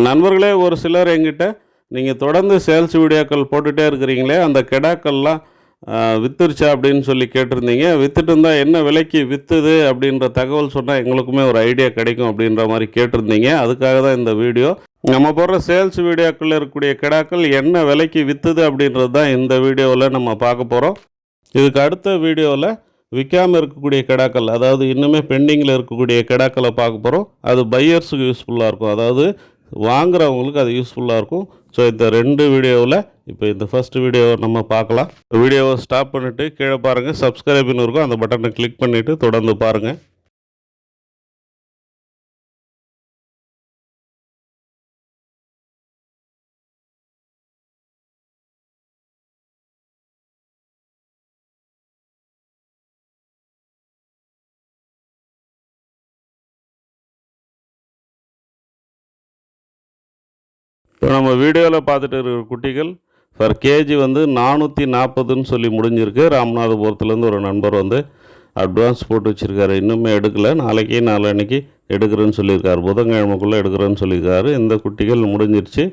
நண்பர்களே, ஒரு சிலர் என்கிட்ட நீங்கள் தொடர்ந்து சேல்ஸ் வீடியோக்கள் போட்டுகிட்டே இருக்கிறீங்களே, அந்த கெடாக்கள்லாம் விற்றுருச்சா அப்படின்னு சொல்லி கேட்டிருந்தீங்க. விற்றுட்டு இருந்தால் என்ன விலைக்கு விற்றுது அப்படின்ற தகவல் சொன்னால் எங்களுக்குமே ஒரு ஐடியா கிடைக்கும் அப்படின்ற மாதிரி கேட்டிருந்தீங்க. அதுக்காக தான் இந்த வீடியோ. நம்ம போடுற சேல்ஸ் வீடியோக்களில் இருக்கக்கூடிய கெடாக்கள் என்ன விலைக்கு விற்றுது அப்படின்றது தான் இந்த வீடியோவில் நம்ம பார்க்க போகிறோம். இதுக்கு அடுத்த வீடியோவில் விற்காமல் இருக்கக்கூடிய கெடாக்கள், அதாவது இன்னுமே பெண்டிங்கில் இருக்கக்கூடிய கெடாக்களை பார்க்க போகிறோம். அது பையர்ஸுக்கு யூஸ்ஃபுல்லாக இருக்கும், அதாவது வாங்குறவங்களுக்கு அது யூஸ்ஃபுல்லாக இருக்கும். ஸோ இந்த 2 வீடியோவில் இப்போ இந்த ஃபஸ்ட் வீடியோவை நம்ம பார்க்கலாம். வீடியோவை ஸ்டாப் பண்ணிவிட்டு கீழே பாருங்கள், சப்ஸ்கிரைப்னு இருக்கும், அந்த பட்டனை கிளிக் பண்ணிவிட்டு தொடர்ந்து பாருங்கள். இப்போ நம்ம வீடியோவில் பார்த்துட்டு இருக்கிற குட்டிகள் பர் கேஜி வந்து 440ன்னு சொல்லி முடிஞ்சிருக்கு. ராமநாதபுரத்துலேருந்து ஒரு நண்பர் வந்து அட்வான்ஸ் போட்டு வச்சுருக்காரு, இன்னுமே எடுக்கலை. நாளைக்கு நாளன்னைக்கு எடுக்கிறேன்னு சொல்லியிருக்காரு, புதன்கிழமைக்குள்ளே எடுக்கிறேன்னு சொல்லியிருக்காரு. இந்த குட்டிகள் முடிஞ்சிருச்சு.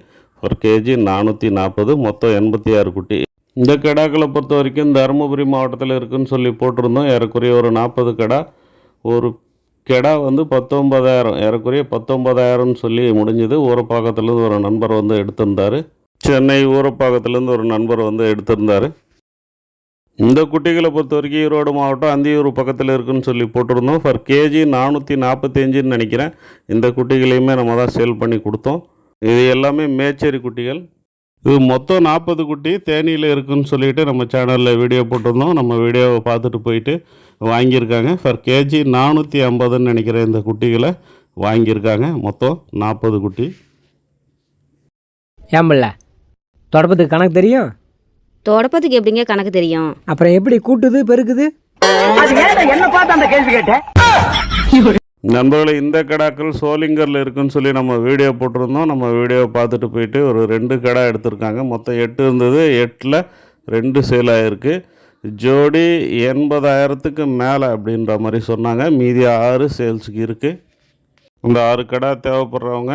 பர் கேஜி 440, மொத்தம் 86 குட்டி. இந்த கெடாக்களை பொறுத்த வரைக்கும் தருமபுரி மாவட்டத்தில் இருக்குதுன்னு சொல்லி போட்டிருந்தோம். ஏறக்குறைய ஒரு 40 கெடா. ஒரு கெடா வந்து 19,000, ஏறக்குறைய 19,000ன்னு சொல்லி முடிஞ்சது. ஊரப்பாக்கத்துலேருந்து ஒரு நண்பர் வந்து எடுத்திருந்தார். சென்னை ஊரப்பாக்கத்துலேருந்து ஒரு நண்பர் வந்து எடுத்திருந்தார். இந்த குட்டிகளை பொறுத்த வரைக்கும் ஈரோடு மாவட்டம் அந்தியூர் பக்கத்தில் இருக்குதுன்னு சொல்லி போட்டிருந்தோம். பர் கேஜி 445ன்னு நினைக்கிறேன். இந்த குட்டிகளையுமே நம்ம தான் சேல் பண்ணி கொடுத்தோம். இது எல்லாமே மேச்சேரி குட்டிகள். இது மொத்தம் 40 குட்டி தேனியில் இருக்குதுன்னு சொல்லிவிட்டு நம்ம சேனலில் வீடியோ போட்டிருந்தோம். நம்ம வீடியோவை பார்த்துட்டு போயிட்டு வாங்கியிருக்காங்க. பர் கேஜி 450ன்னு நினைக்கிறேன். இந்த குட்டிகளை வாங்கியிருக்காங்க. மொத்தம் 40 குட்டி. ஏம்பில்ல தொடப்பத்துக்கு கணக்கு தெரியும்? தொடப்பத்துக்கு எப்படிங்க கணக்கு தெரியும்? அப்புறம் எப்படி கூட்டுது பெருக்குது? என்ன பார்த்து அந்த கேள்வி கேட்டேன். நண்பர்களை, இந்த கெடாக்கள் சோளிங்கரில் இருக்குதுன்னு சொல்லி நம்ம வீடியோ போட்டிருந்தோம். நம்ம வீடியோவை பார்த்துட்டு போயிட்டு ஒரு 2 கெடா எடுத்திருக்காங்க. மொத்தம் 8 இருந்தது. 8ல் 2 சேல் ஆகிருக்கு. ஜோடி 80,000க்கு மேலே அப்படின்ற மாதிரி சொன்னாங்க. மீதி 6 சேல்ஸுக்கு இருக்குது. இந்த 6 கெடா தேவைப்படுறவங்க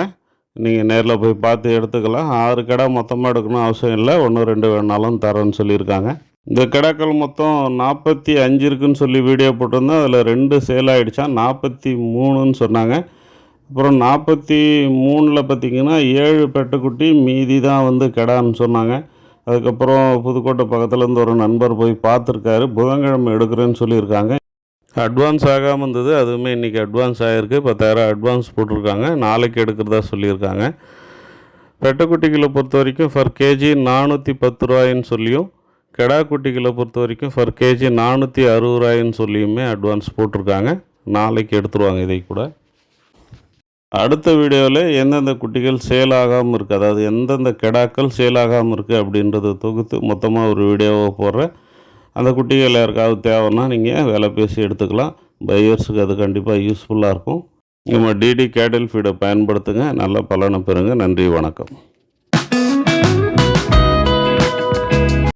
நீங்கள் நேரில் போய் பார்த்து எடுத்துக்கலாம். 6 கெடா மொத்தமாக எடுக்கணும் அவசியம் இல்லை, 1 2 வேணாலும் தரேன்னு சொல்லியிருக்காங்க. இந்த கெடாக்கள் மொத்தம் 45 இருக்குதுன்னு சொல்லி வீடியோ போட்டிருந்தோம். அதில் 2 சேல் ஆகிடுச்சா, 43ன்னு சொன்னாங்க. அப்புறம் 43ல் பார்த்திங்கன்னா 7 பெட்டைக்குட்டி, மீதி தான் வந்து கெடான்னு சொன்னாங்க. அதுக்கப்புறம் புதுக்கோட்டை பக்கத்துலேருந்து ஒரு நண்பர் போய் பார்த்துருக்காரு, புதன்கிழமை எடுக்கிறேன்னு சொல்லியிருக்காங்க. அட்வான்ஸ் ஆகாமல் இருந்தது, அதுவுமே இன்றைக்கி அட்வான்ஸ் ஆகிருக்கு. 10,000 அட்வான்ஸ் போட்டிருக்காங்க. நாளைக்கு எடுக்கிறதா சொல்லியிருக்காங்க. பெட்டைக்குட்டிகளை பொறுத்த வரைக்கும் பர் கேஜி 410 ரூபாயின்னு சொல்லியும், கெடா குட்டிகளை பொறுத்த வரைக்கும் பர் கேஜி 460 ரூபாயின்னு சொல்லியுமே அட்வான்ஸ் போட்டிருக்காங்க. நாளைக்கு எடுத்துருவாங்க இதை கூட. அடுத்த வீடியோவில் எந்தெந்த குட்டிகள் சேல் ஆகாமல் இருக்குது, அதாவது எந்தெந்த கெடாக்கள் சேல் ஆகாமல் இருக்குது அப்படின்றத தொகுத்து மொத்தமாக ஒரு வீடியோவை போடுறேன். அந்த குட்டிகள் யாருக்காவது தேவைன்னா நீங்கள் விலை பேசி எடுத்துக்கலாம். பையர்ஸுக்கு அது கண்டிப்பாக யூஸ்ஃபுல்லாக இருக்கும். நம்ம டிடி கேட்டில் ஃபீடை பயன்படுத்துங்க, நல்ல பலனை பெறுங்க. நன்றி, வணக்கம்.